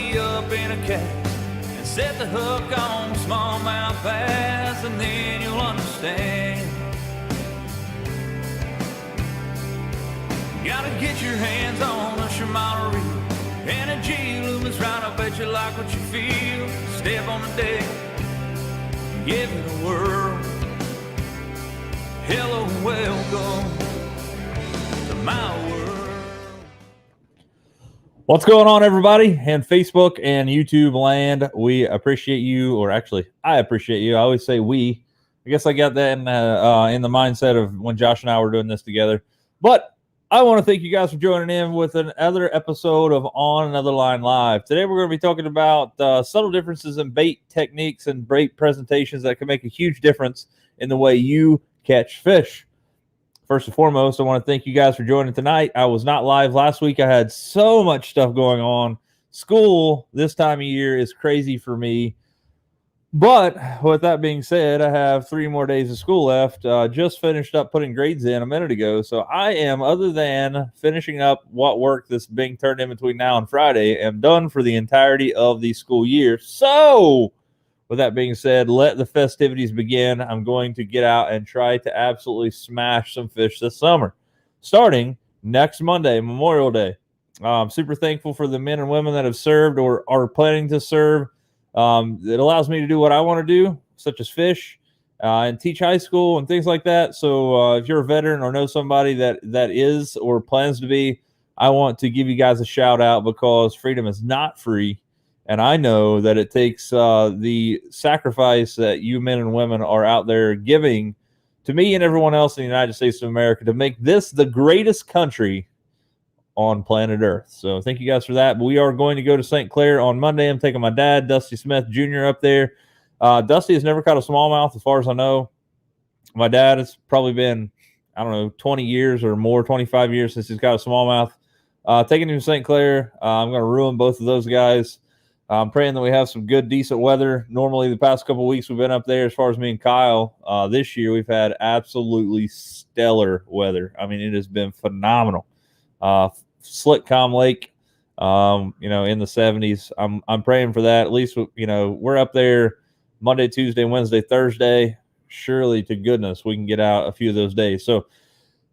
you up in a cast and set the hook on smallmouth bass, and then you'll understand. Gotta get your hands on a Shimano reel and a G-loop is right. I bet you like what you feel. Step on the deck, give it a whirl. Hello, welcome to my world. What's going on, everybody? And Facebook and YouTube land, we appreciate you, or actually, I appreciate you. I always say we. I guess I got that in the mindset of when Josh and I were doing this together. But I want to thank you guys for joining in with another episode of On Another Line Live. Today we're going to be talking about subtle differences in bait techniques and bait presentations that can make a huge difference in the way you catch fish. First and foremost, I want to thank you guys for joining tonight. I was not live last week. I had so much stuff going on. School this time of year is crazy for me. But with that being said, I have 3 more days of school left. Just finished up putting grades in a minute ago. So I am, other than finishing up what work that's being turned in between now and Friday, am done for the entirety of the school year. So with that being said, let the festivities begin. I'm going to get out and try to absolutely smash some fish this summer, starting next Monday, Memorial Day. I'm super thankful for the men and women that have served or are planning to serve. It allows me to do what I want to do, such as fish and teach high school and things like that. So if you're a veteran or know somebody that is or plans to be, I want to give you guys a shout out, because freedom is not free. And I know that it takes the sacrifice that you men and women are out there giving to me and everyone else in the United States of America to make this the greatest country on planet Earth. So thank you guys for that. But we are going to go to St. Clair on Monday. I'm taking my dad, Dusty Smith Jr., up there. Dusty has never caught a smallmouth as far as I know. My dad has probably been, 20 years or more, 25 years since he's got a smallmouth. Taking him to St. Clair, I'm going to ruin both of those guys. I'm praying that we have some good, decent weather. Normally, the past couple of weeks we've been up there, as far as me and Kyle, this year we've had absolutely stellar weather. I mean, it has been phenomenal. Slick, calm lake, in the 70s. I'm praying for that. At least, we're up there Monday, Tuesday, Wednesday, Thursday. Surely to goodness we can get out a few of those days. So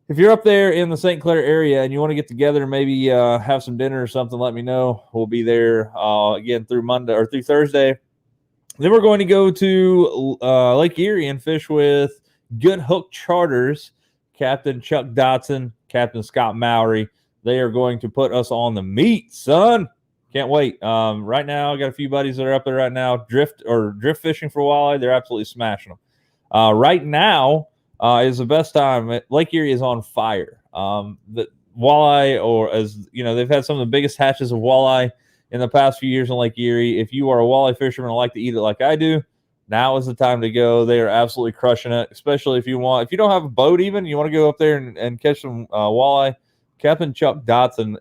if you're up there in the St. Clair area and you want to get together and maybe have some dinner or something, let me know. We'll be there again through Monday or through Thursday. Then we're going to go to Lake Erie and fish with Good Hook Charters, Captain Chuck Dotson, Captain Scott Mowry. They are going to put us on the meat, son. Can't wait. Right now, I got a few buddies that are up there right now, drift fishing for walleye. They're absolutely smashing them. Right now is the best time. Lake Erie is on fire. The walleye, or as you know, they've had some of the biggest hatches of walleye in the past few years on Lake Erie. If you are a walleye fisherman and like to eat it like I do, now is the time to go. They are absolutely crushing it, especially if you don't have a boat even, you want to go up there and catch some walleye. Captain Chuck Dotson,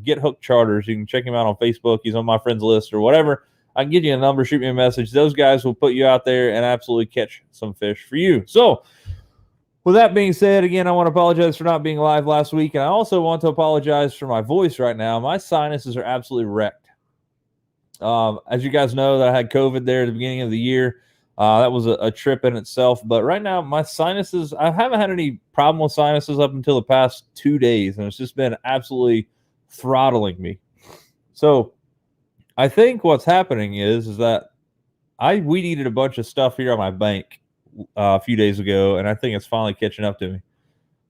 Get Hook Charters. You can check him out on Facebook. He's on my friends list or whatever. I can give you a number, shoot me a message. Those guys will put you out there and absolutely catch some fish for you. So with that being said, again, I want to apologize for not being live last week. And I also want to apologize for my voice right now. My sinuses are absolutely wrecked. As you guys know, that I had COVID there at the beginning of the year. That was a trip in itself. But right now, my sinuses, I haven't had any problem with sinuses up until the past 2 days. And it's just been absolutely throttling me. So I think what's happening is that I weed-eated a bunch of stuff here on my bank a few days ago. And I think it's finally catching up to me.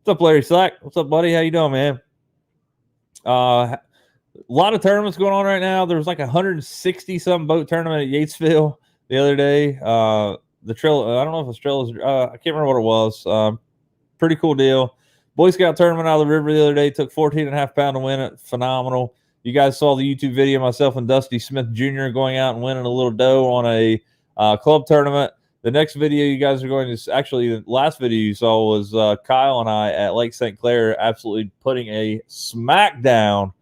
What's up, Larry Slack? What's up, buddy? How you doing, man? A lot of tournaments going on right now. There was like 160-some boat tournament at Yatesville the other day. The trail, I don't know if it's trail, I can't remember what it was. Pretty cool deal. Boy Scout tournament out of the river the other day, took 14.5 pounds to win it. Phenomenal. You guys saw the YouTube video, myself and Dusty Smith Jr. going out and winning a little dough on a club tournament. The next video you guys are going to, actually the last video you saw was Kyle and I at Lake St. Clair absolutely putting a smackdown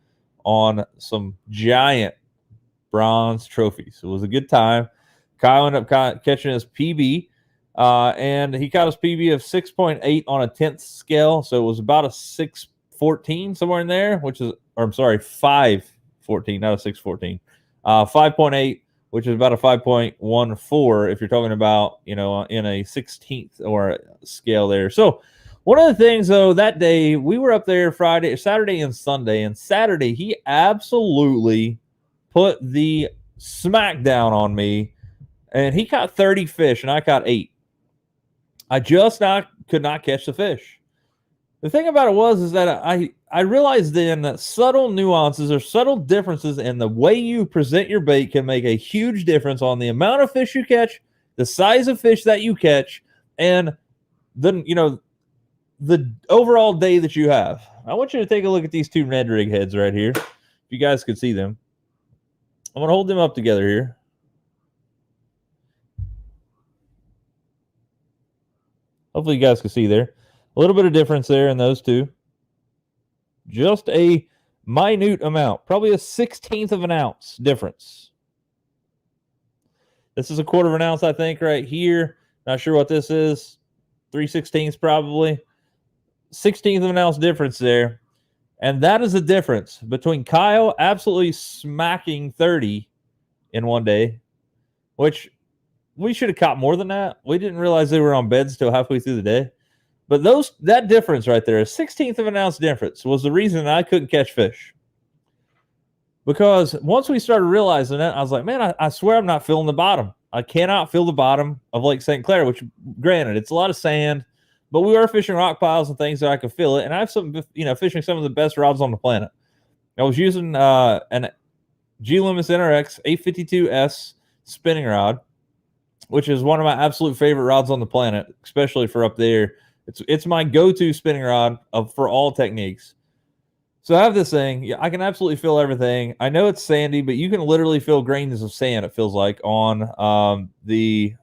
on some giant bronze trophies. It was a good time. Kyle ended up catching his PB, and he caught his PB of 6.8 on a 10th scale, so it was about a 6.14 somewhere in there, which is, or I'm sorry, 5.14, not a 6.14. 5.8, which is about a 5.14 if you're talking about, in a 16th or scale there. So one of the things, though, that day we were up there Saturday and Sunday, and Saturday he absolutely put the smackdown on me, and he caught 30 fish and I caught 8. I just could not catch the fish. The thing about it is that I realized then that subtle nuances or subtle differences in the way you present your bait can make a huge difference on the amount of fish you catch, the size of fish that you catch, and then, the overall day that you have. I want you to take a look at these 2 Ned rig heads right here. If you guys could see them. I'm going to hold them up together here. Hopefully you guys can see there. A little bit of difference there in those 2. Just a minute amount. Probably a 1/16 of an ounce difference. This is a 1/4 of an ounce, I think, right here. Not sure what this is. 3/16 probably. 1/16 of an ounce difference there. And that is the difference between Kyle absolutely smacking 30 in one day, which we should have caught more than that. We didn't realize they were on beds till halfway through the day. But that difference right there, a 1/16 of an ounce difference, was the reason I couldn't catch fish. Because once we started realizing that, I was like, man, I swear I'm not feeling the bottom. I cannot feel the bottom of Lake St. Clair, which, granted, it's a lot of sand. But we were fishing rock piles and things that I could feel it. And I have fishing some of the best rods on the planet. I was using an G Loomis NRX 852S spinning rod, which is one of my absolute favorite rods on the planet, especially for up there. It's my go-to spinning rod for all techniques. So I have this thing. Yeah, I can absolutely feel everything. I know it's sandy, but you can literally feel grains of sand, it feels like, on the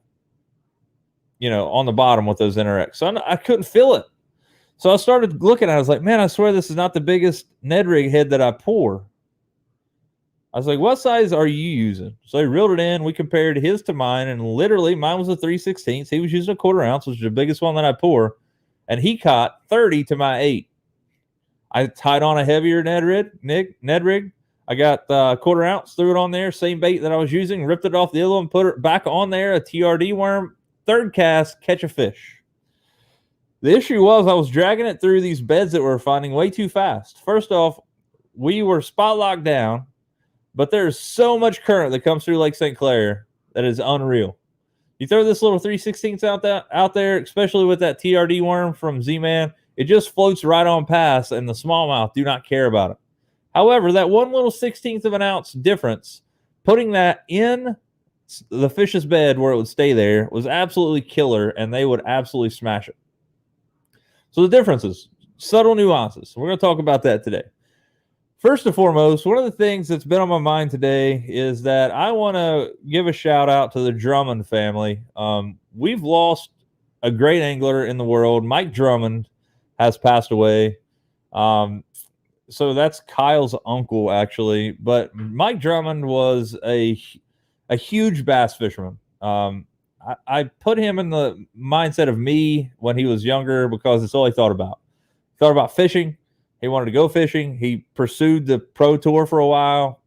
bottom with those NRX. So I couldn't feel it. So I started looking at it. I was like, man, I swear this is not the biggest Ned rig head that I pour. I was like, what size are you using? So I reeled it in. We compared his to mine, and literally mine was a 3/16. He was using a 1/4 ounce, which is the biggest one that I pour, and he caught 30 to my 8. I tied on a heavier Ned rig. I got a 1/4 ounce, threw it on there, same bait that I was using, ripped it off the other one, put it back on there, a TRD worm, 3rd cast, catch a fish. The issue was I was dragging it through these beds that we were finding way too fast. First off, we were spot locked down, but there's so much current that comes through Lake St. Clair that is unreal. You throw this little 3/16 out there, especially with that TRD worm from Z-Man, it just floats right on past, and the smallmouth do not care about it. However, that one little 1/16 of an ounce difference, putting that in the fish's bed where it would stay there, was absolutely killer, and they would absolutely smash it. So the differences, subtle nuances. We're going to talk about that today. First and foremost, one of the things that's been on my mind today is that I want to give a shout out to the Drummond family. We've lost a great angler in the world. Mike Drummond has passed away. So that's Kyle's uncle, actually. But Mike Drummond was a huge bass fisherman. I put him in the mindset of me when he was younger because it's all he thought about. He thought about fishing. He wanted to go fishing. He pursued the pro tour for a while,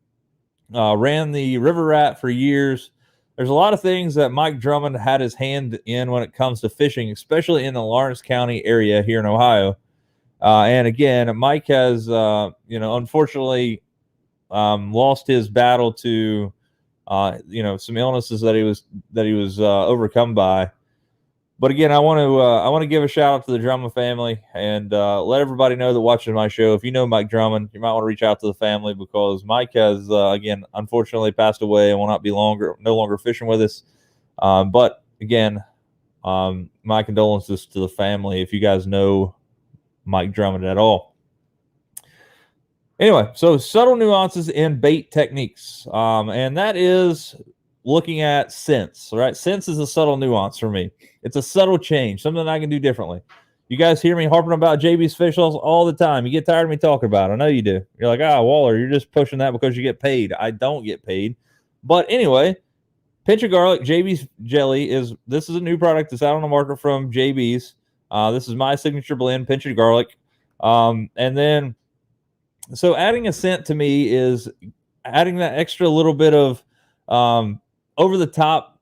ran the River Rat for years. There's a lot of things that Mike Drummond had his hand in when it comes to fishing, especially in the Lawrence County area here in Ohio. And again, Mike has, unfortunately, lost his battle to, some illnesses that he was overcome by. But again, I want to give a shout out to the Drummond family and let everybody know that watching my show, if you know Mike Drummond, you might want to reach out to the family because Mike has again unfortunately passed away and will not be no longer fishing with us. But again, my condolences to the family if you guys know Mike Drummond at all. Anyway, so subtle nuances in bait techniques, and that is looking at sense. Right, sense is a subtle nuance for me. It's a subtle change, something I can do differently. You guys hear me harping about JB's fish all the time. You get tired of me talking about it. I know you do. You're like, Waller, you're just pushing that because you get paid. I don't get paid. But anyway, pinch of garlic, JB's jelly this is a new product that's out on the market from JB's. This is my signature blend, pinch of garlic. And then, so adding a scent to me is adding that extra little bit of over the top,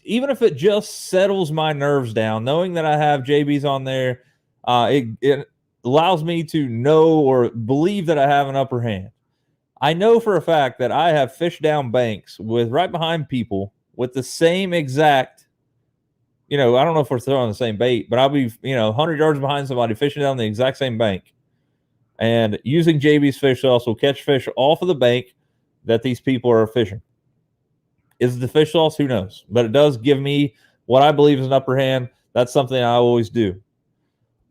even if it just settles my nerves down, knowing that I have JBs on there, it allows me to know or believe that I have an upper hand. I know for a fact that I have fished down banks with right behind people with the same exact, I don't know if we're throwing the same bait, but I'll be, 100 yards behind somebody fishing down the exact same bank. And using JB's fish sauce will catch fish off of the bank that these people are fishing. Is it the fish sauce? Who knows? But it does give me what I believe is an upper hand. That's something I always do.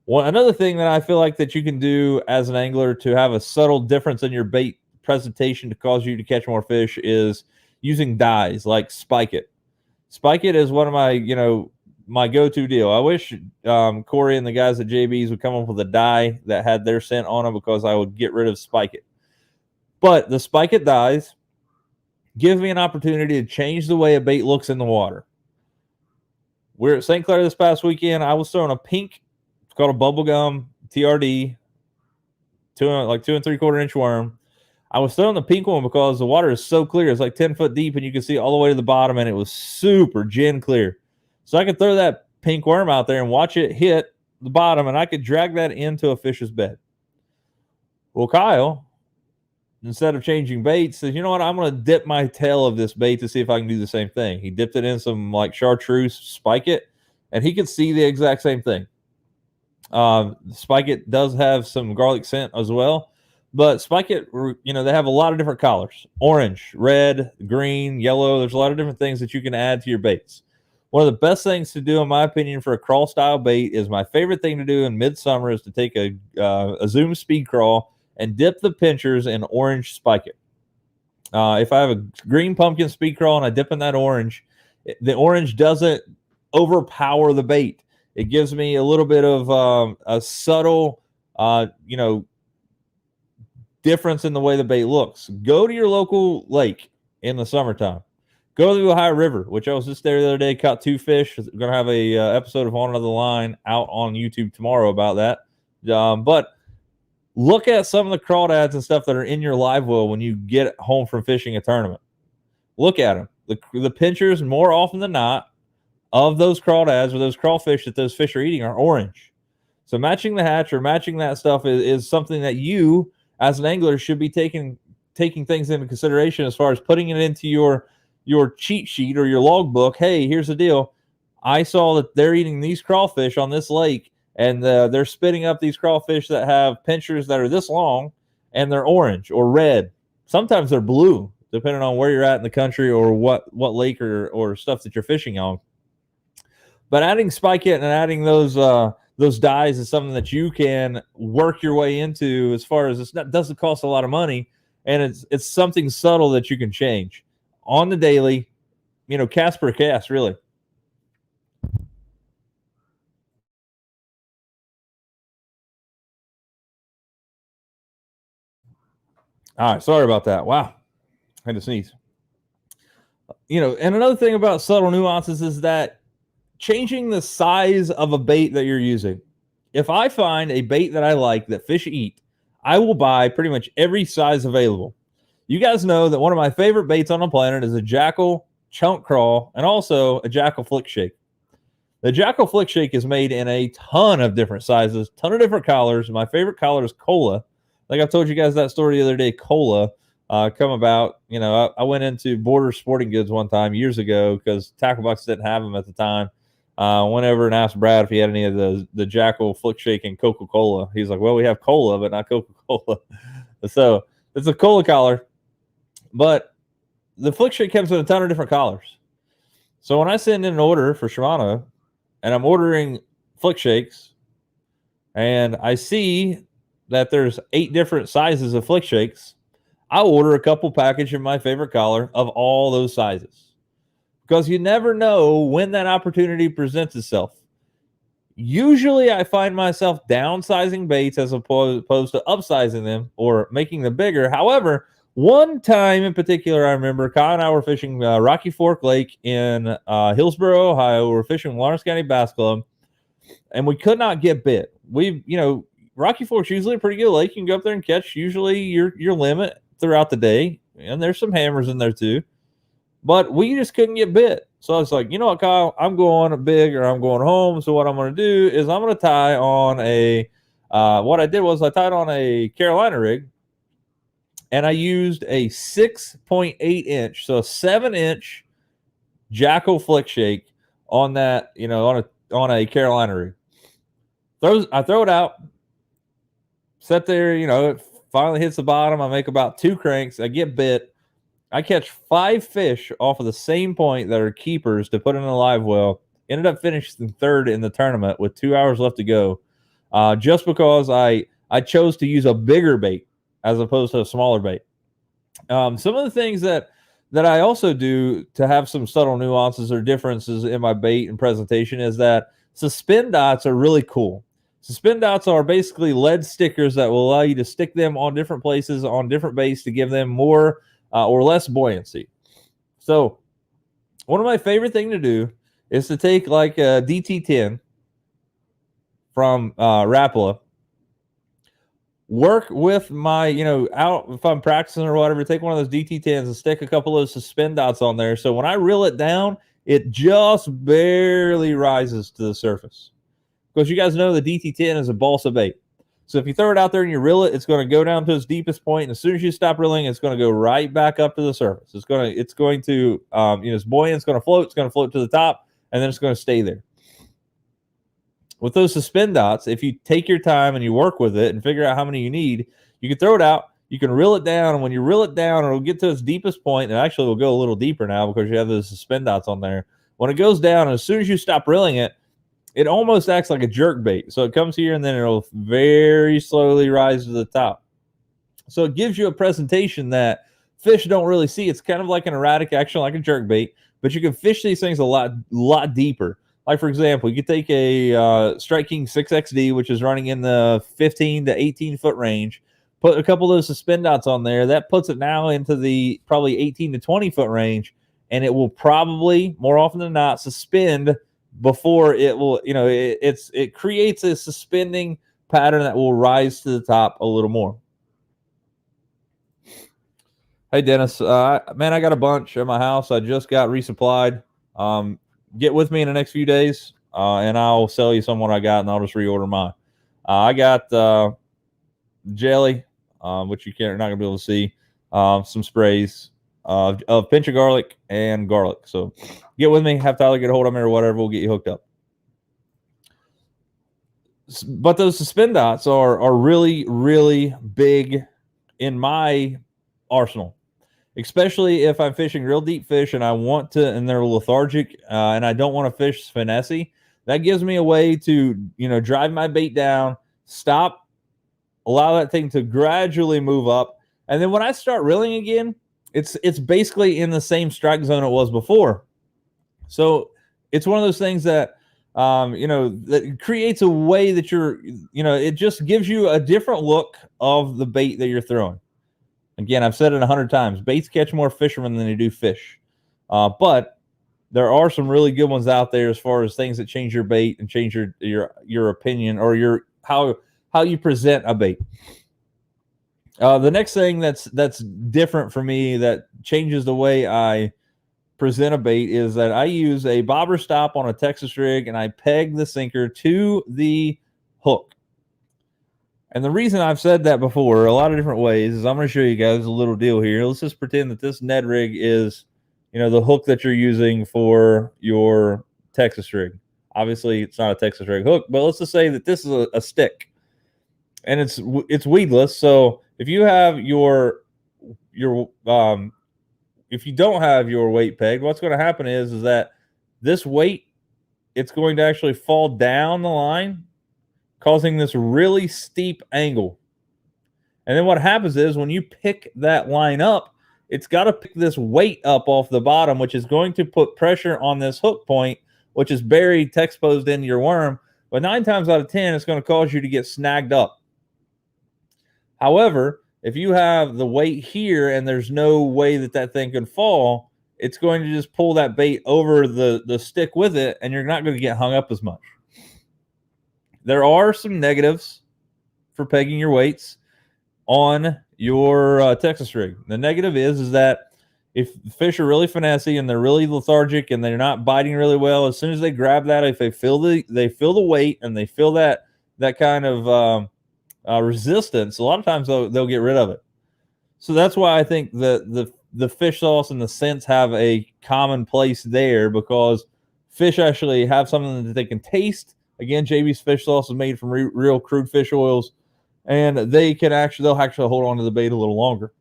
Another thing that I feel like that you can do as an angler to have a subtle difference in your bait presentation to cause you to catch more fish is using dyes like Spike It. Spike It is one of my, my go-to deal. I wish Corey and the guys at JB's would come up with a dye that had their scent on them, because I would get rid of Spike It. But the Spike It dyes give me an opportunity to change the way a bait looks in the water. We're at St. Clair this past weekend. I was throwing a pink, it's called a bubblegum TRD, 2 3/4 inch worm. I was throwing the pink one because the water is so clear. It's like 10 foot deep, and you can see all the way to the bottom, and it was super gin clear. So I could throw that pink worm out there and watch it hit the bottom, and I could drag that into a fish's bed. Well, Kyle, instead of changing baits, says, you know what, I'm going to dip my tail of this bait to see if I can do the same thing. He dipped it in some like chartreuse Spike It, and he could see the exact same thing. Spike It does have some garlic scent as well, but Spike It, they have a lot of different colors: orange, red, green, yellow. There's a lot of different things that you can add to your baits. One of the best things to do, in my opinion, for a crawl style bait is my favorite thing to do in midsummer is to take a Zoom speed crawl and dip the pinchers in orange Spike It. If I have a green pumpkin speed crawl and I dip in that orange, the orange doesn't overpower the bait. It gives me a little bit of a subtle, difference in the way the bait looks. Go to your local lake in the summertime. Go to the Ohio River, which I was just there the other day, caught 2 fish. We're going to have a episode of On Another Line out on YouTube tomorrow about that. But look at some of the crawdads and stuff that are in your live well when you get home from fishing a tournament. Look at them. The pinchers, more often than not, of those crawdads or those crawfish that those fish are eating are orange. So matching the hatch or matching that stuff is something that you, as an angler, should be taking things into consideration as far as putting it into your cheat sheet or your logbook. Hey, here's the deal. I saw that they're eating these crawfish on this lake, and they're spitting up these crawfish that have pinchers that are this long, and they're orange or red. Sometimes they're blue, depending on where you're at in the country or what lake or stuff that you're fishing on. But adding Spike It and adding those dyes is something that you can work your way into, as far as it doesn't cost a lot of money, and it's something subtle that you can change on the daily, cast per cast, really. All right, sorry about that. Wow, I had to sneeze. And another thing about subtle nuances is that changing the size of a bait that you're using. If I find a bait that I like that fish eat, I will buy pretty much every size available. You guys know that one of my favorite baits on the planet is a Jackal chunk crawl and also a Jackal flick shake. The Jackal flick shake is made in a ton of different sizes, ton of different colors. My favorite color is cola. Like I told you guys that story the other day, cola come about. I went into Border Sporting Goods one time years ago because Tackle Box didn't have them at the time. Went over and asked Brad if he had any of the Jackal flick shake and Coca-Cola. He's like, well, we have cola, but not Coca-Cola. So it's a cola collar, but the flick shake comes in a ton of different colors. So when I send in an order for Shimano and I'm ordering flick shakes and I see that there's 8 different sizes of flick shakes, I'll order a couple package of my favorite collar of all those sizes, because you never know when that opportunity presents itself. Usually I find myself downsizing baits as opposed to upsizing them or making them bigger. However, one time in particular, I remember Kyle and I were fishing Rocky Fork Lake in Hillsboro, Ohio. We were fishing Lawrence County Bass Club, and we could not get bit. Rocky Fork's usually a pretty good lake. You can go up there and catch usually your limit, throughout the day, and there's some hammers in there too. But we just couldn't get bit. So I was like, you know what, Kyle, I'm going big or I'm going home. So what I'm going to do is I'm going to tie on what I did was I tied on a Carolina rig, and I used a 6.8 inch, so a 7-inch Jackal flick shake on that, on a Carolina rig. I throw it out, set there, it finally hits the bottom. I make about 2 cranks. I get bit. I catch 5 fish off of the same point that are keepers to put in a live well. Ended up finishing 3rd in the tournament with 2 hours left to go, just because I chose to use a bigger bait as opposed to a smaller bait. Some of the things that I also do to have some subtle nuances or differences in my bait and presentation is that suspend dots are really cool. Suspend dots are basically lead stickers that will allow you to stick them on different places on different baits to give them more or less buoyancy. So one of my favorite things to do is to take like a DT10 from Rapala, work with my, out if I'm practicing or whatever, take one of those DT10s and stick a couple of those suspend dots on there. So when I reel it down, it just barely rises to the surface. Because you guys know the DT10 is a balsa bait. So if you throw it out there and you reel it, it's going to go down to its deepest point, and as soon as you stop reeling, it's going to go right back up to the surface. It's going to it's buoyant, it's going to float to the top, and then it's going to stay there. With those suspend dots, if you take your time and you work with it and figure out how many you need, you can throw it out, you can reel it down, and when you reel it down, it'll get to its deepest point, and actually will go a little deeper now because you have those suspend dots on there. When it goes down, as soon as you stop reeling it, it almost acts like a jerk bait. So it comes here and then it'll very slowly rise to the top. So it gives you a presentation that fish don't really see. It's kind of like an erratic action, like a jerk bait, but you can fish these things a lot deeper. Like, for example, you could take a Strike King 6XD, which is running in the 15 to 18 foot range, put a couple of those suspend dots on there. That puts it now into the probably 18 to 20 foot range, and it will probably, more often than not, suspend before it will, it creates a suspending pattern that will rise to the top a little more. Hey, Dennis, man, I got a bunch at my house. I just got resupplied. Get with me in the next few days, and I'll sell you some what I got, and I'll just reorder mine. I got jelly, which you're not going to be able to see, some sprays of pinch of garlic and garlic. So get with me, have Tyler get a hold of me or whatever, we'll get you hooked up. But those suspend dots are really, really big in my arsenal, especially if I'm fishing real deep fish and I want to, and they're lethargic, and I don't want to fish finesse. That gives me a way to, drive my bait down, stop, allow that thing to gradually move up, and then when I start reeling again, it's basically in the same strike zone it was before. So it's one of those things that, that creates a way that it just gives you a different look of the bait that you're throwing. Again, I've said it 100 times. Baits catch more fishermen than they do fish. But there are some really good ones out there as far as things that change your bait and change your opinion or how you present a bait. The next thing that's different for me that changes the way I present a bait is that I use a bobber stop on a Texas rig and I peg the sinker to the hook. And the reason I've said that before a lot of different ways is I'm going to show you guys a little deal here. Let's just pretend that this Ned rig is, the hook that you're using for your Texas rig. Obviously, it's not a Texas rig hook, but let's just say that this is a stick. And it's weedless, so if you have your if you don't have your weight pegged, what's going to happen is that this weight, it's going to actually fall down the line, causing this really steep angle. And then what happens is when you pick that line up, it's got to pick this weight up off the bottom, which is going to put pressure on this hook point, which is buried, exposed into your worm. But 9 times out of 10, it's going to cause you to get snagged up. However, if you have the weight here and there's no way that thing can fall, it's going to just pull that bait over the stick with it, and you're not going to get hung up as much. There are some negatives for pegging your weights on your Texas rig. The negative is that if the fish are really finessey and they're really lethargic and they're not biting really well, as soon as they grab that, if they feel the weight and they feel that kind of resistance, a lot of times they'll get rid of it. So that's why I think the fish sauce and the scents have a common place there, because fish actually have something that they can taste. Again, JB's fish sauce is made from real crude fish oils, and they'll actually hold on to the bait a little longer.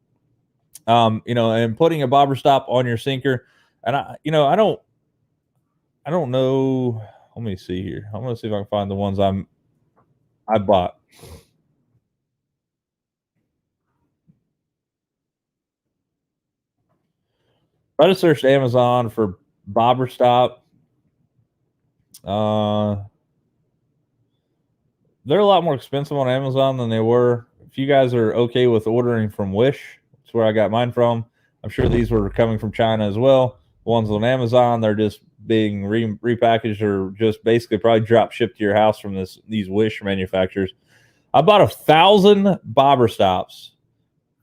And putting a bobber stop on your sinker, and I don't know. Let me see here. I'm gonna see if I can find the ones I bought. I just searched Amazon for bobber stop. They're a lot more expensive on Amazon than they were. If you guys are okay with ordering from Wish, that's where I got mine from. I'm sure these were coming from China as well. The ones on Amazon, they're just being repackaged or just basically probably drop shipped to your house from these Wish manufacturers. I bought 1,000 bobber stops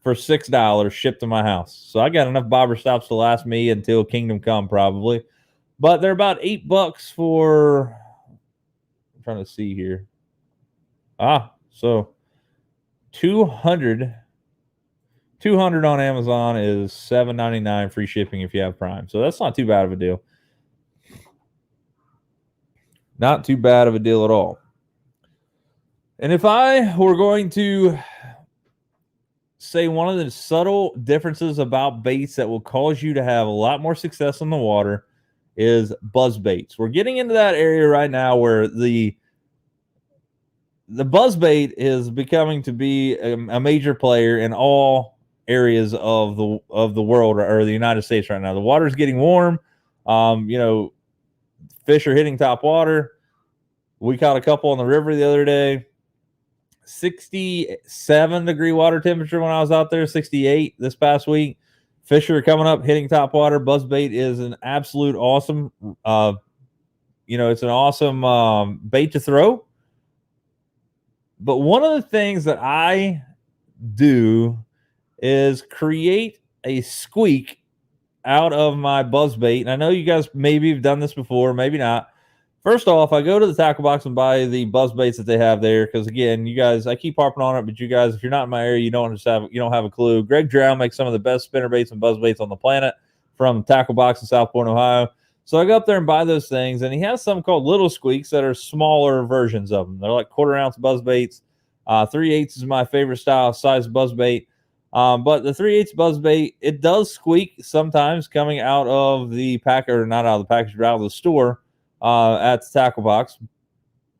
for $6 shipped to my house. So I got enough bobber stops to last me until Kingdom Come, probably. But they're about $8 for. I'm trying to see here. So 200 on Amazon is $7.99 free shipping if you have Prime. So that's not too bad of a deal. Not too bad of a deal at all. And if I were going to say one of the subtle differences about baits that will cause you to have a lot more success in the water is buzzbaits. We're getting into that area right now where the buzzbait is becoming to be a major player in all areas of the world or the United States right now. The water's getting warm. Fish are hitting top water. We caught a couple on the river the other day. 67-degree water temperature when I was out there, 68 this past week. Fish are coming up, hitting top water. Buzzbait is an absolute awesome, it's an awesome bait to throw. But one of the things that I do is create a squeak out of my buzzbait. And I know you guys maybe have done this before, maybe not. First off, I go to the tackle box and buy the buzzbaits that they have there, because again, you guys, I keep harping on it, but you guys, if you're not in my area, you don't have a clue. Greg Drow makes some of the best spinnerbaits and buzzbaits on the planet from Tackle Box in South Point, Ohio. So I go up there and buy those things, and he has some called little squeaks that are smaller versions of them. They're like quarter-ounce buzzbaits. 3/8 is my favorite size buzzbait. But the 3/8 buzzbait, it does squeak sometimes coming out of the pack, or not out of the package, but out of the store at the tackle box.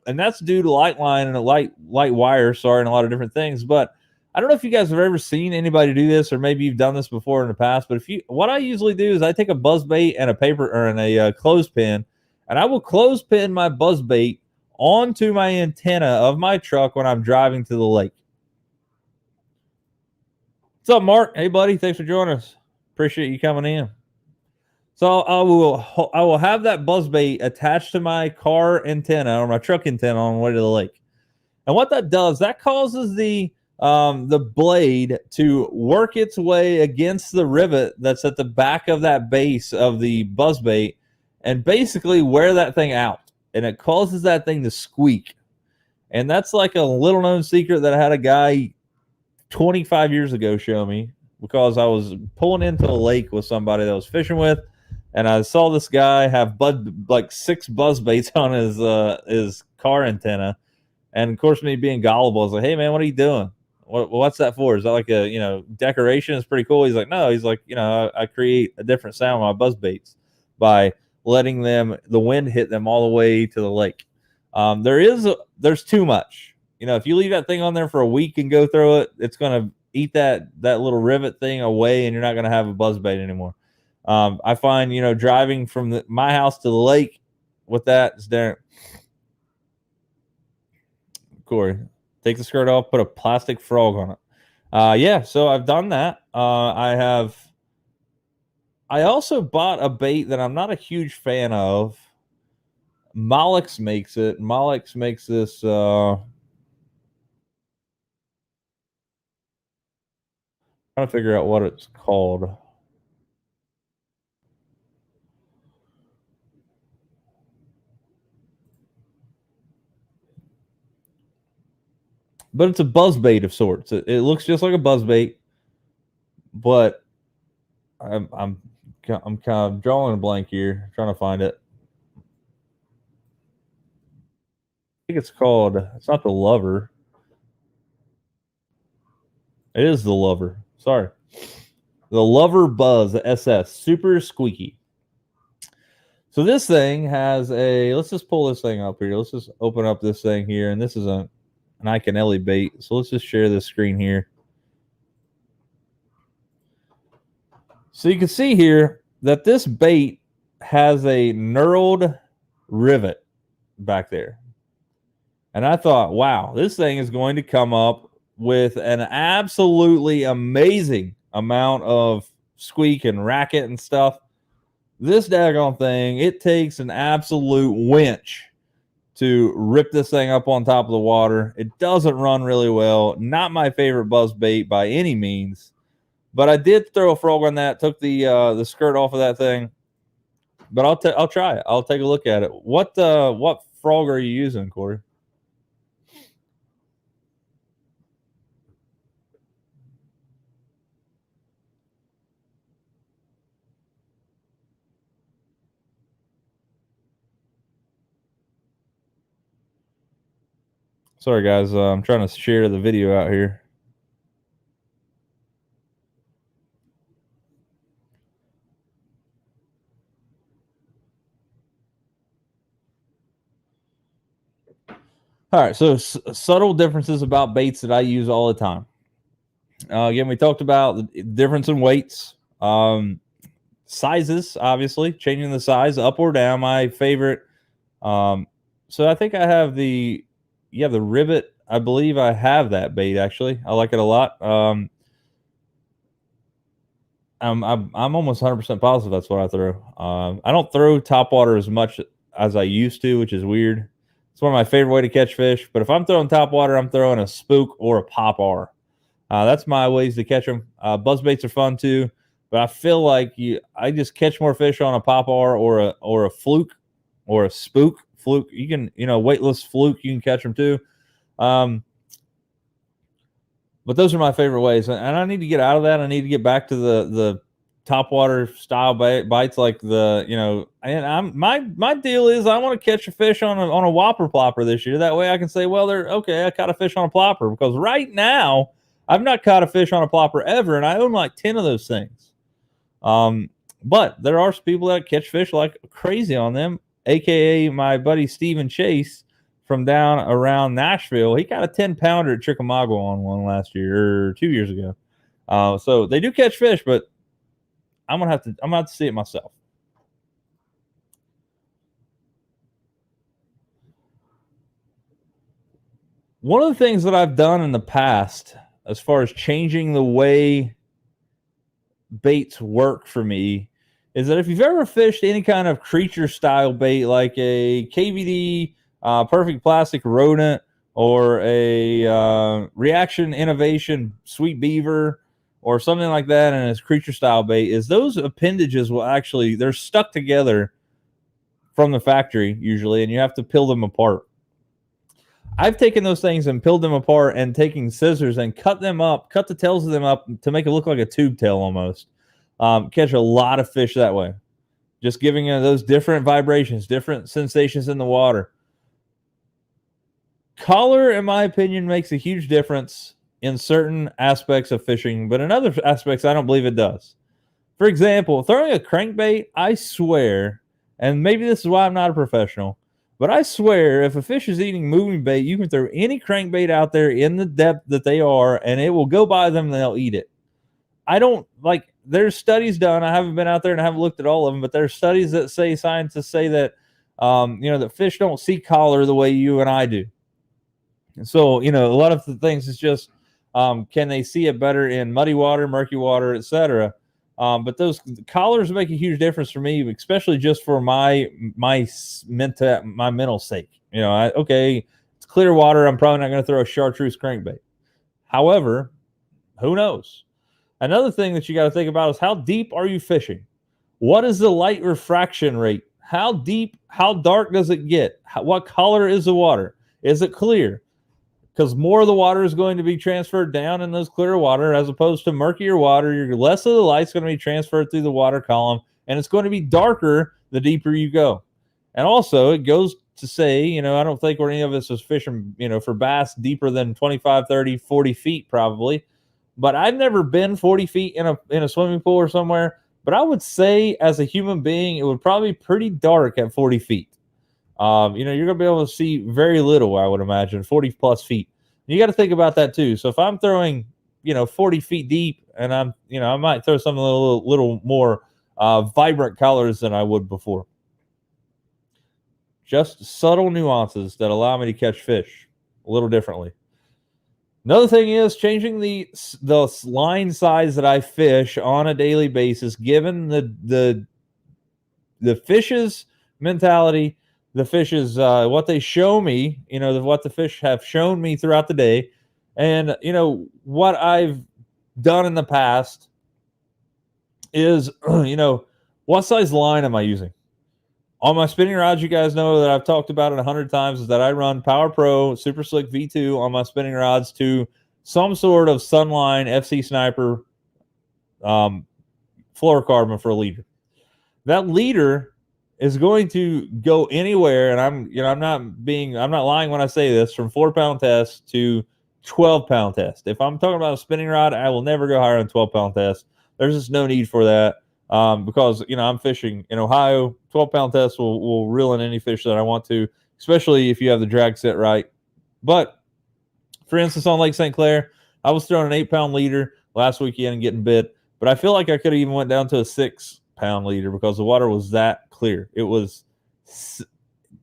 And that's due to light line and a light wire, and a lot of different things. But I don't know if you guys have ever seen anybody do this, or maybe you've done this before in the past. But what I usually do is I take a buzzbait and a paper or a clothespin, and I will clothespin my buzzbait onto my antenna of my truck when I'm driving to the lake. What's up, Mark? Hey, buddy. Thanks for joining us. Appreciate you coming in. So I will have that buzzbait attached to my car antenna or my truck antenna on the way to the lake. And what that does, that causes the blade to work its way against the rivet that's at the back of that base of the buzzbait and basically wear that thing out. And it causes that thing to squeak. And that's like a little known secret that I had a guy 25 years ago show me, because I was pulling into a lake with somebody that I was fishing with, and I saw this guy have like 6 buzzbaits on his car antenna. And of course, me being gullible, I was like, "Hey man, what are you doing? What's that for? Is that like a decoration? It's pretty cool." He's like, "No." He's like, I create a different sound with my buzzbaits by letting the wind hit them all the way to the lake. There's too much. If you leave that thing on there for a week and go throw it, it's gonna eat that little rivet thing away, and you're not gonna have a buzzbait anymore. I find driving from my house to the lake with that is there. Corey, take the skirt off, put a plastic frog on it. Yeah, so I've done that. I also bought a bait that I'm not a huge fan of. Mollix makes it. Mollix makes this. Trying to figure out what it's called. But it's a buzzbait of sorts. It looks just like a buzzbait, but I'm kind of drawing a blank here, trying to find it. I think it's called. It's not the Lover. It is the Lover. Sorry, the Lover Buzz SS, super squeaky. So this thing has a. Let's just pull this thing up here. Let's just open up this thing here, and this is an Iconelli bait. So let's just share this screen here. So you can see here that this bait has a knurled rivet back there. And I thought, wow, this thing is going to come up with an absolutely amazing amount of squeak and racket and stuff. This daggone thing, it takes an absolute winch to rip this thing up on top of the water. It doesn't run really well. Not my favorite buzz bait by any means. But I did throw a frog on that, took the skirt off of that thing. But I'll try it. I'll take a look at it. What frog are you using, Corey? Sorry, guys. I'm trying to share the video out here. All right, so subtle differences about baits that I use all the time. Again, we talked about the difference in weights, sizes, obviously, changing the size up or down. My favorite. So I think I have the rivet. I believe I have that bait, actually. I like it a lot. I'm almost 100% positive that's what I throw. I don't throw topwater as much as I used to, which is weird. It's one of my favorite way to catch fish. But if I'm throwing topwater, I'm throwing a spook or a pop-R. That's my ways to catch them. Buzzbaits are fun too, but I feel like I just catch more fish on a pop-R or a fluke or a spook. Fluke, you can, weightless fluke, you can catch them too. But those are my favorite ways, and I need to get out of that. I need to get back to the topwater style bites, like and my deal is I want to catch a fish on a whopper plopper this year. That way I can say, well, I caught a fish on a plopper, because right now I've not caught a fish on a plopper ever, and I own like 10 of those things. But there are people that catch fish like crazy on them, aka my buddy Stephen Chase from down around Nashville. He got a 10-pounder at Chickamauga on one last year or 2 years ago. So they do catch fish, but I'm gonna have to see it myself. One of the things that I've done in the past, as far as changing the way baits work for me, is that if you've ever fished any kind of creature style bait, like a KVD perfect plastic rodent, or a reaction innovation sweet beaver, or something like that, and it's creature style bait, is those appendages they're stuck together from the factory usually, and you have to peel them apart. I've taken those things and peeled them apart, and taking scissors and cut the tails of them up to make it look like a tube tail almost. Catch a lot of fish that way. Just giving those different vibrations, different sensations in the water. Color, in my opinion, makes a huge difference in certain aspects of fishing, but in other aspects, I don't believe it does. For example, throwing a crankbait, I swear, and maybe this is why I'm not a professional, but I swear if a fish is eating moving bait, you can throw any crankbait out there in the depth that they are, and it will go by them and they'll eat it. There's studies done. I haven't been out there and I haven't looked at all of them, but there's studies that say, scientists say that, that fish don't see color the way you and I do. And so, a lot of the things is just, can they see it better in muddy water, murky water, etc. But those collars make a huge difference for me, especially just for my mental sake. It's clear water. I'm probably not going to throw a chartreuse crankbait. However, who knows? Another thing that you got to think about is how deep are you fishing? What is the light refraction rate? How deep, how dark does it get? What color is the water? Is it clear? Because more of the water is going to be transferred down in those clear water as opposed to murkier water. You're less of the light's going to be transferred through the water column, and it's going to be darker the deeper you go. And also, it goes to say, I don't think any of us is fishing, for bass deeper than 25, 30, 40 feet probably. But I've never been 40 feet in a swimming pool or somewhere. But I would say, as a human being, it would probably be pretty dark at 40 feet. You're going to be able to see very little, I would imagine, 40 plus feet. You got to think about that too. So if I'm throwing, 40 feet deep, and I might throw something a little more vibrant colors than I would before. Just subtle nuances that allow me to catch fish a little differently. Another thing is changing the line size that I fish on a daily basis, given the fish's mentality, the fish's what they show me, what the fish have shown me throughout the day, and what I've done in the past is, what size line am I using? On my spinning rods, you guys know that I've talked about it 100 times, is that I run Power Pro Super Slick V2 on my spinning rods to some sort of Sunline FC Sniper fluorocarbon for a leader. That leader is going to go anywhere, and I'm not lying when I say this, from 4-pound test to 12-pound test. If I'm talking about a spinning rod, I will never go higher than 12-pound test. There's just no need for that. Because I'm fishing in Ohio. 12-pound test will reel in any fish that I want to, especially if you have the drag set right. But for instance, on Lake St. Clair, I was throwing an 8-pound leader last weekend and getting bit, but I feel like I could have even went down to a 6-pound leader because the water was that clear. It was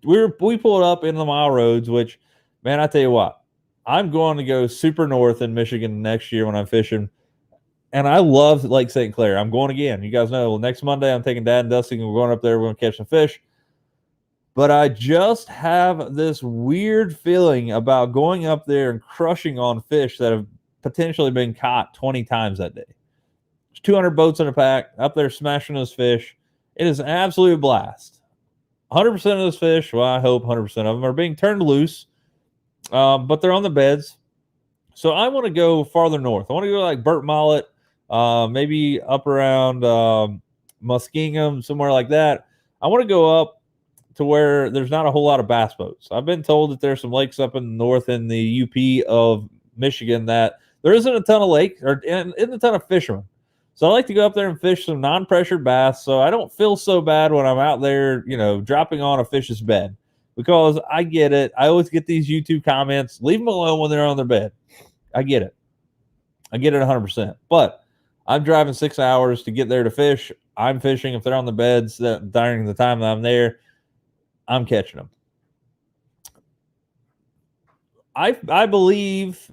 we pulled up in the mile roads, which, man, I tell you what, I'm going to go super north in Michigan next year when I'm fishing. And I love Lake St. Clair. I'm going again. You guys know, next Monday I'm taking Dad and Dusty, and we're going up there. We're going to catch some fish. But I just have this weird feeling about going up there and crushing on fish that have potentially been caught 20 times that day. There's 200 boats in a pack up there smashing those fish. It is an absolute blast. 100% of those fish, well, I hope 100% of them are being turned loose, but they're on the beds. So I want to go farther north. I want to go like Burt Mullet, maybe up around Muskingum, somewhere like that. I want to go up to where there's not a whole lot of bass boats. I've been told that there's some lakes up in the north in the UP of Michigan that there isn't a ton of lakes or isn't a ton of fishermen. So I like to go up there and fish some non-pressured bass so I don't feel so bad when I'm out there, dropping on a fish's bed. Because I get it. I always get these YouTube comments, leave them alone when they're on their bed. I get it. I get it 100%. But I'm driving 6 hours to get there to fish. I'm fishing. If they're on the beds during the time that I'm there, I'm catching them. I believe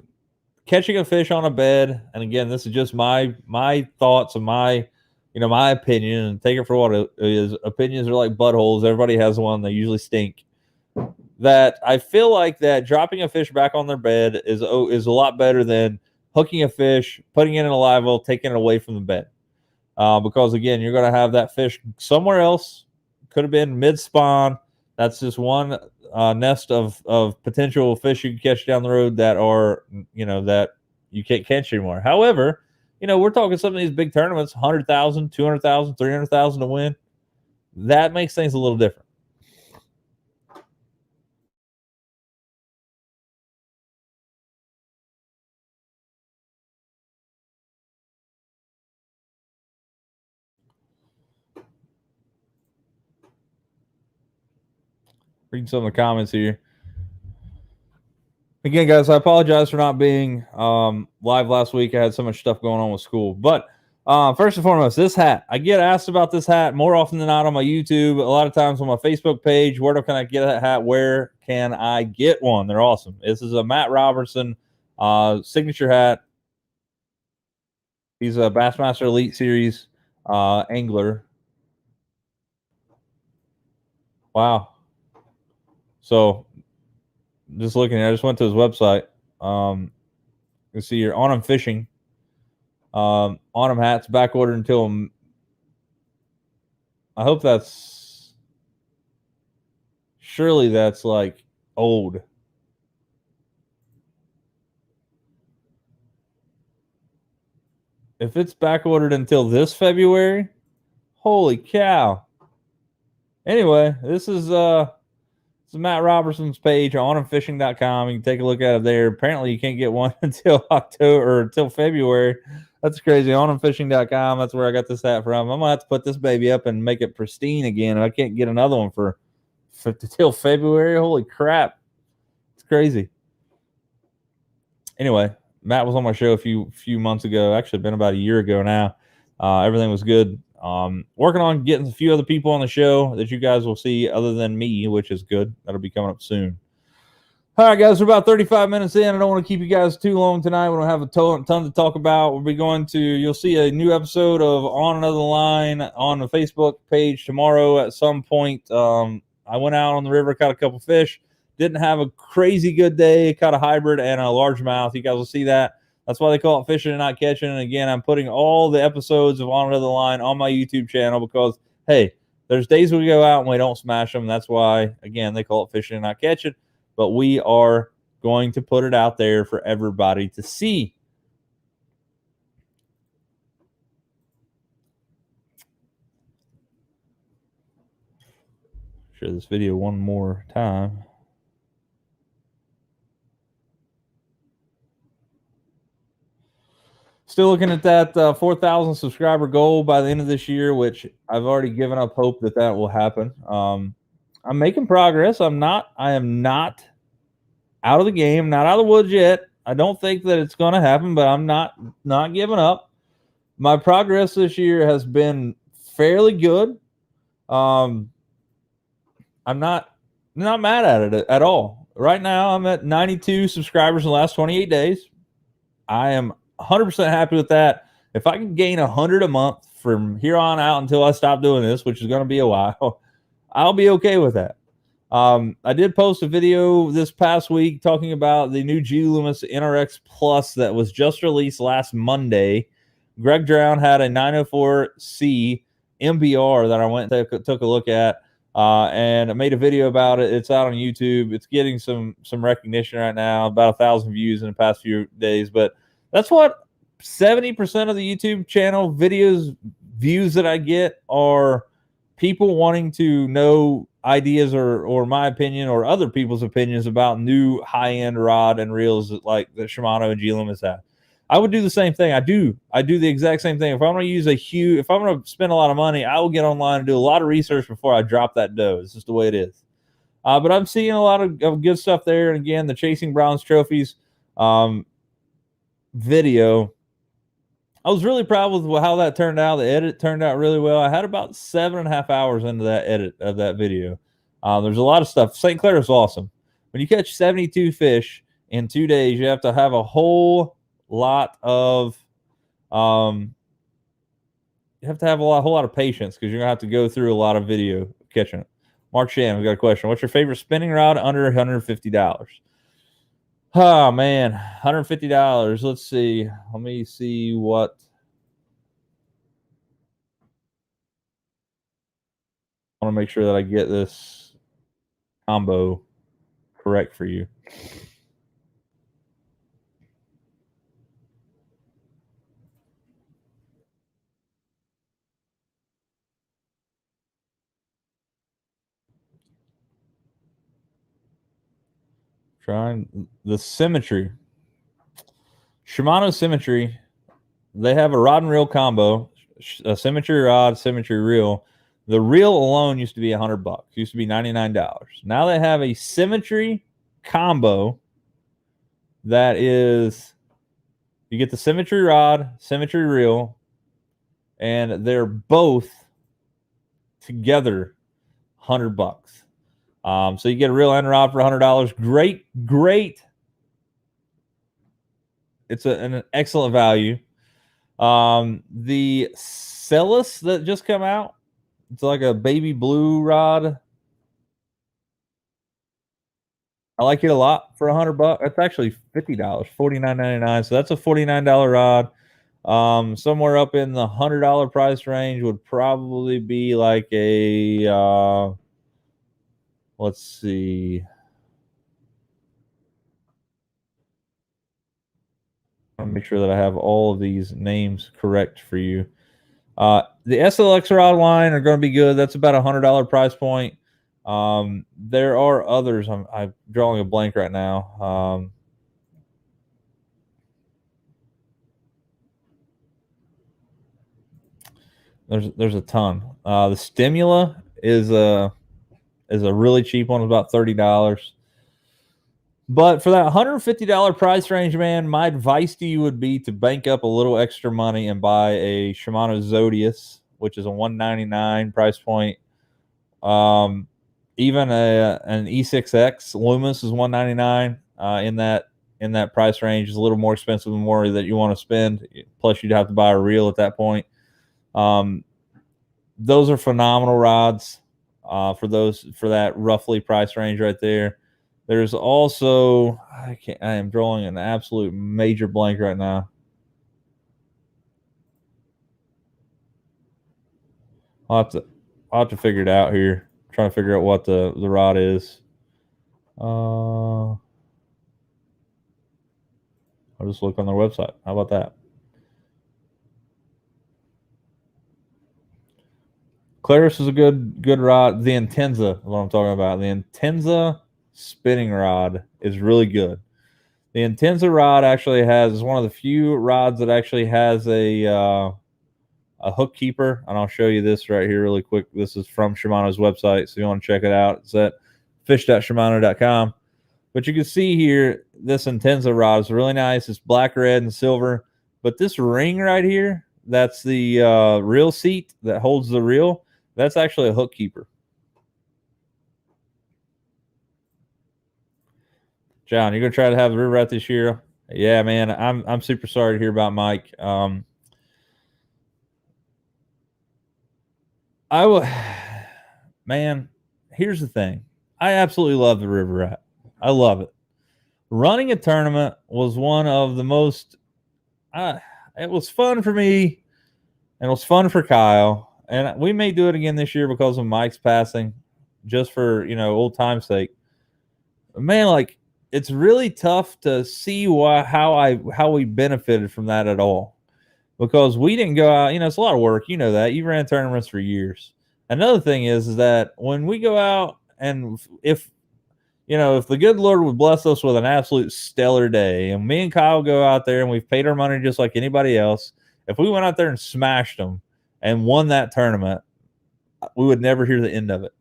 catching a fish on a bed, and again, this is just my thoughts and my opinion, and take it for what it is. Opinions are like buttholes. Everybody has one. They usually stink. That I feel like that dropping a fish back on their bed is a lot better than hooking a fish, putting it in a live well, taking it away from the bed. Because again, you're going to have that fish somewhere else. Could have been mid-spawn. That's just one nest of potential fish you can catch down the road that are, that you can't catch anymore. However, we're talking some of these big tournaments, 100,000, 200,000, 300,000 to win. That makes things a little different. Reading some of the comments here. Again, guys, I apologize for not being live last week. I had so much stuff going on with school. But first and foremost, this hat. I get asked about this hat more often than not on my YouTube. A lot of times on my Facebook page. Where can I get that hat? Where can I get one? They're awesome. This is a Matt Robertson signature hat. He's a Bassmaster Elite Series angler. Wow. So just looking, I just went to his website. You see here, On Fishing. Autumn hats back ordered until I hope that's surely that's like old. If it's back ordered until this February, holy cow. Anyway, this is Matt Robertson's page on OnAnotherFishing.com. You can take a look at it there. Apparently, you can't get one until October or until February. That's crazy. OnAnotherFishing.com. That's where I got this hat from. I'm gonna have to put this baby up and make it pristine again. I can't get another one for till February. Holy crap! It's crazy. Anyway, Matt was on my show a few months ago. Actually, been about a year ago now. Everything was good. Working on getting a few other people on the show that you guys will see other than me, which is good. That'll be coming up soon. All right, guys, we're about 35 minutes in. I don't want to keep you guys too long tonight. We don't have a ton to talk about. We'll be going to, you'll see a new episode of On Another Line on the Facebook page tomorrow at some point. I went out on the river, caught a couple fish. Didn't have a crazy good day. Caught a hybrid and a largemouth. You guys will see that. That's why they call it fishing and not catching. And again, I'm putting all the episodes of On Another Line on my YouTube channel because, hey, there's days we go out and we don't smash them. That's why, again, they call it fishing and not catching. But we are going to put it out there for everybody to see. Share this video one more time. Still looking at that 4,000 subscriber goal by the end of this year, which I've already given up hope that will happen. I'm making progress. I am not out of the game, not out of the woods yet. I don't think that it's going to happen, but I'm not giving up. My progress this year has been fairly good. I'm not mad at it at all. Right now, I'm at 92 subscribers in the last 28 days. I am 100% happy with that. If I can gain 100 a month from here on out until I stop doing this, which is going to be a while, I'll be okay with that. I did post a video this past week talking about the new G Loomis NRX Plus that was just released last Monday. Greg Drown had a 904C MBR that I went and took a look at, and I made a video about it. It's out on YouTube. It's getting some recognition right now, about 1,000 views in the past few days. But that's what 70% of the YouTube channel views that I get are people wanting to know ideas or my opinion or other people's opinions about new high-end rod and reels like the Shimano and G Loomis have. I would do the same thing. I do the exact same thing. If I'm going to use if I'm going to spend a lot of money, I will get online and do a lot of research before I drop that dough. It's just the way it is. But I'm seeing a lot of good stuff there. And again, the Chasing Bronze Trophies video, I was really proud with how that turned out. The edit turned out really well. I had about 7.5 hours into that edit of that video. There's a lot of stuff. St. Clair is awesome. When you catch 72 fish in 2 days, you have to have a whole lot of whole lot of patience because you're gonna have to go through a lot of video catching it. Mark Shan, we got a question. What's your favorite spinning rod under $150? Oh man, $150. Let's see. Let me see what. I want to make sure that I get this combo correct for you. Trying the Symmetry. Shimano Symmetry. They have a rod and reel combo, a Symmetry rod, Symmetry reel. The reel alone used to be $100. Used to be $99. Now they have a Symmetry combo that is, you get the Symmetry rod, Symmetry reel, and they're both together $100. So you get a reel and a rod for $100. Great. It's an excellent value. The Celis that just come out, it's like a baby blue rod. I like it a lot for $100. It's actually $50, $49.99. So that's a $49 rod. Somewhere up in the $100 price range would probably be like a let's see. I'll make sure that I have all of these names correct for you. The SLX rod line are going to be good. That's about $100 price point. There are others. I'm drawing a blank right now. There's a ton. The Stimula is a really cheap one, about $30. But for that $150 price range, man, my advice to you would be to bank up a little extra money and buy a Shimano Zodius, which is a $199 price point. Even an E6X Loomis is $199 in that price range. Is a little more expensive than more that you want to spend. Plus, you'd have to buy a reel at that point. Those are phenomenal rods for that roughly price range right there. There's also I am drawing an absolute major blank right now. I'll have to figure it out here. I'm trying to figure out what the rod is. I'll just look on their website. How about that? Claris is a good rod. The Intensa is what I'm talking about. The Intensa spinning rod is really good. The Intensa rod actually is one of the few rods that actually has a hook keeper, and I'll show you this right here really quick. This is from Shimano's website, so you want to check it out. It's at fish.shimano.com. But you can see here, this Intensa rod is really nice. It's black, red, and silver. But this ring right here, that's the reel seat that holds the reel. That's actually a hook keeper. John, you're gonna try to have the river rat this year? Yeah, man. I'm super sorry to hear about Mike. I will, man. Here's the thing. I absolutely love the river rat. I love it. Running a tournament was one of the most. It was fun for me, and it was fun for Kyle. And we may do it again this year because of Mike's passing, just for old time's sake. But man, like it's really tough to see how we benefited from that at all, because we didn't go out. It's a lot of work. You know that you ran tournaments for years. Another thing is that when we go out, and if the good Lord would bless us with an absolute stellar day, and me and Kyle go out there and we've paid our money just like anybody else, if we went out there and smashed them and won that tournament, we would never hear the end of it.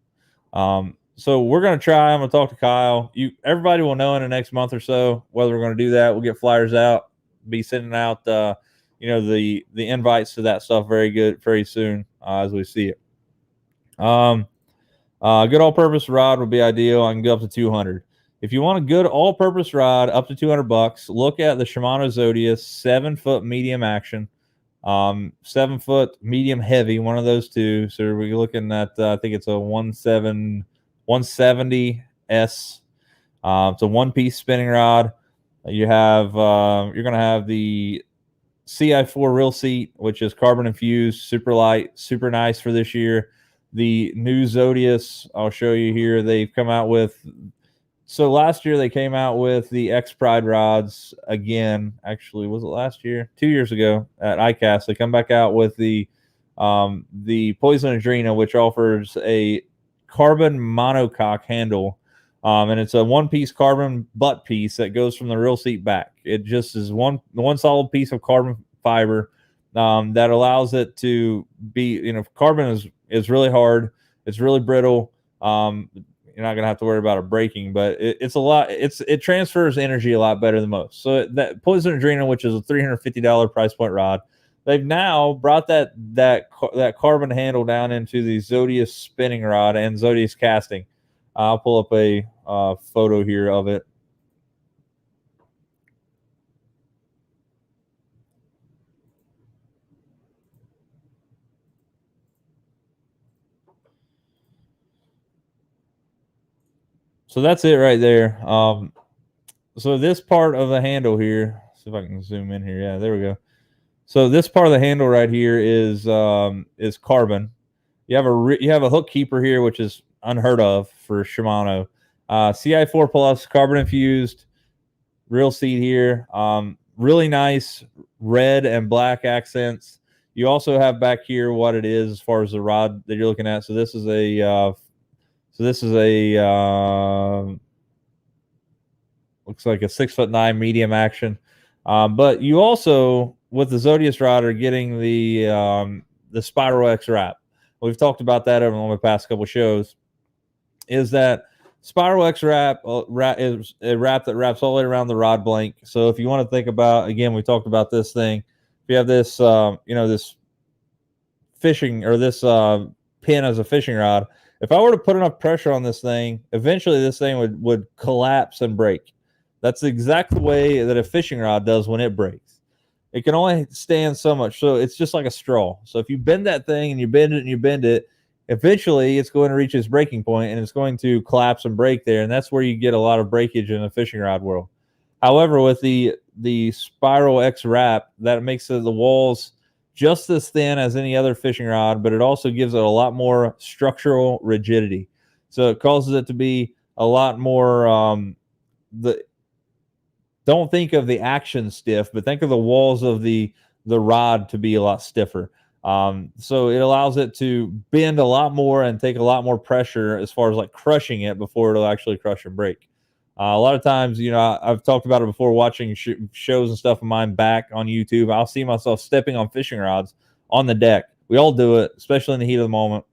So we're going to try. I'm going to talk to Kyle. Everybody will know in the next month or so whether we're going to do that. We'll get flyers out, be sending out, the invites to that stuff very soon as we see it. Good all-purpose rod would be ideal. I can go up to 200. If you want a good all-purpose rod, up to $200, look at the Shimano Zodius 7-foot medium action, 7-foot medium heavy, one of those two. So we're looking at I think it's a 170S. It's a one-piece spinning rod. You're going to have the CI4 reel seat, which is carbon infused, super light, super nice for this year. The new Zodius, I'll show you here. They've come out with. So last year they came out with the X Pride rods again. Actually, was it last year? 2 years ago at ICAST, they come back out with the Poison Adrena, which offers a carbon monocoque handle, and it's a one-piece carbon butt piece that goes from the reel seat back. It just is one solid piece of carbon fiber that allows it to be. Carbon is really hard. It's really brittle. You're not gonna have to worry about it breaking, but it's a lot. It transfers energy a lot better than most. So that Poison Adrena, which is a $350 price point rod, they've now brought that carbon handle down into the Zodius spinning rod and Zodius casting. I'll pull up a photo here of it. So that's it right there. So this part of the handle here, see if I can zoom in here. Yeah, there we go. So this part of the handle right here is carbon. You have a hook keeper here, which is unheard of for Shimano. CI4 Plus, carbon infused, real seat here. Really nice red and black accents. You also have back here what it is as far as the rod that you're looking at. So this is a looks like a 6'9" medium action. But you also, with the Zodius rod, are getting the Spiral X wrap. We've talked about that over on the past couple shows. Is that Spiral X wrap is a wrap that wraps all the way around the rod blank. So if you want to think about, again, we talked about this thing. If you have this, this fishing or this pin as a fishing rod, if I were to put enough pressure on this thing, eventually this thing would collapse and break. That's the exact way that a fishing rod does when it breaks. It can only stand so much. So it's just like a straw. So if you bend that thing and you bend it and you bend it, eventually it's going to reach its breaking point and it's going to collapse and break there. And that's where you get a lot of breakage in the fishing rod world. However, with the Spiral X wrap, that makes the walls just as thin as any other fishing rod, but it also gives it a lot more structural rigidity. So it causes it to be a lot more don't think of the action stiff, but think of the walls of the rod to be a lot stiffer. So it allows it to bend a lot more and take a lot more pressure as far as like crushing it before it'll actually crush and break. A lot of times, I've talked about it before watching shows and stuff of mine back on YouTube. I'll see myself stepping on fishing rods on the deck. We all do it, especially in the heat of the moment.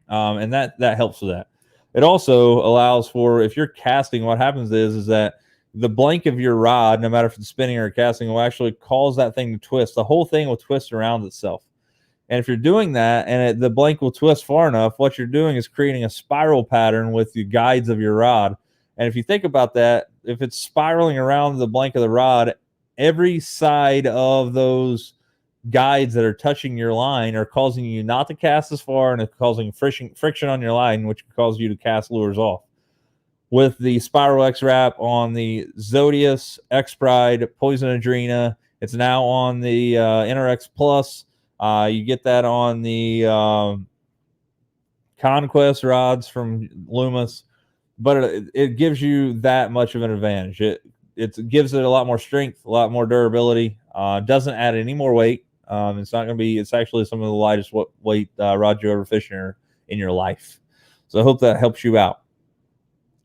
And that helps with that. It also allows for, if you're casting, what happens is that the blank of your rod, no matter if it's spinning or casting, will actually cause that thing to twist. The whole thing will twist around itself. And if you're doing that and the blank will twist far enough, what you're doing is creating a spiral pattern with the guides of your rod. And if you think about that, if it's spiraling around the blank of the rod, every side of those guides that are touching your line are causing you not to cast as far and it's causing friction on your line, which can cause you to cast lures off. With the Spiral X wrap on the Zodius, X Pride, Poison Adrena, it's now on the NRX Plus. You get that on the Conquest rods from Loomis, but it gives you that much of an advantage. It gives it a lot more strength, a lot more durability. Doesn't add any more weight. It's not going to be. It's actually some of the lightest weight rod you ever fish in your life. So I hope that helps you out.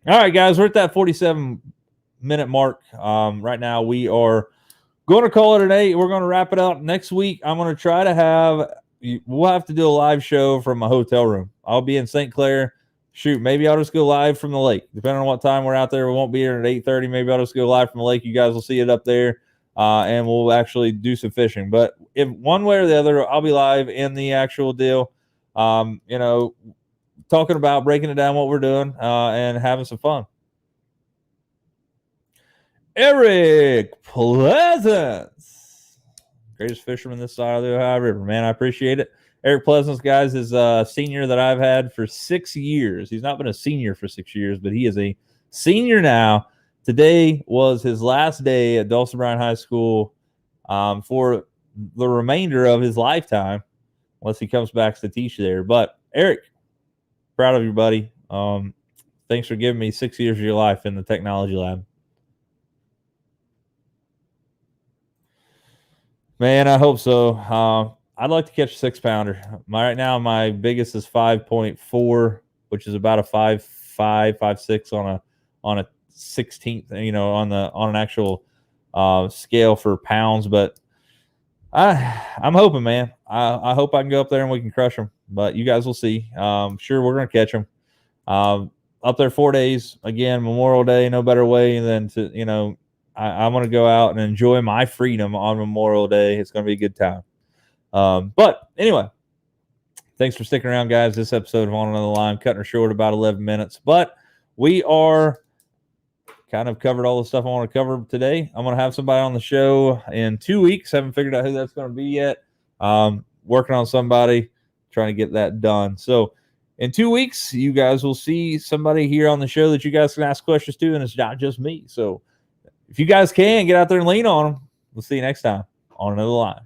All right, guys, we're at that 47-minute mark. Right now, we are going to call it a day. We're going to wrap it up. Next week, I'm going to try to we'll have to do a live show from my hotel room. I'll be in St. Clair. Shoot, maybe I'll just go live from the lake. Depending on what time we're out there, we won't be here at 8:30. Maybe I'll just go live from the lake. You guys will see it up there, and we'll actually do some fishing. But if one way or the other, I'll be live in the actual deal. Talking about breaking it down, what we're doing, and having some fun. Eric Pleasance, greatest fisherman this side of the Ohio River, man. I appreciate it. Eric Pleasance, guys, is a senior that I've had for 6 years. He's not been a senior for 6 years, but he is a senior now. Today was his last day at Dawson Bryan High School for the remainder of his lifetime, unless he comes back to teach there. But Eric, proud of you, buddy. Thanks for giving me 6 years of your life in the technology lab. Man, I hope so. I'd like to catch a 6-pounder. Right now, my biggest is 5.4, which is about a 5.5, 5.6 on a 16th. On an actual scale for pounds. But I'm hoping, man. I hope I can go up there and we can crush them. But you guys will see. Sure, we're going to catch them. Up there 4 days. Again, Memorial Day, no better way than to, I want to go out and enjoy my freedom on Memorial Day. It's going to be a good time. But anyway, thanks for sticking around, guys. This episode of On Another Line, cutting her short about 11 minutes. But we are kind of covered all the stuff I want to cover today. I'm going to have somebody on the show in 2 weeks. Haven't figured out who that's going to be yet. Working on somebody, trying to get that done. So in 2 weeks, you guys will see somebody here on the show that you guys can ask questions to, and it's not just me. So if you guys can, get out there and lean on them. We'll see you next time on Another Line.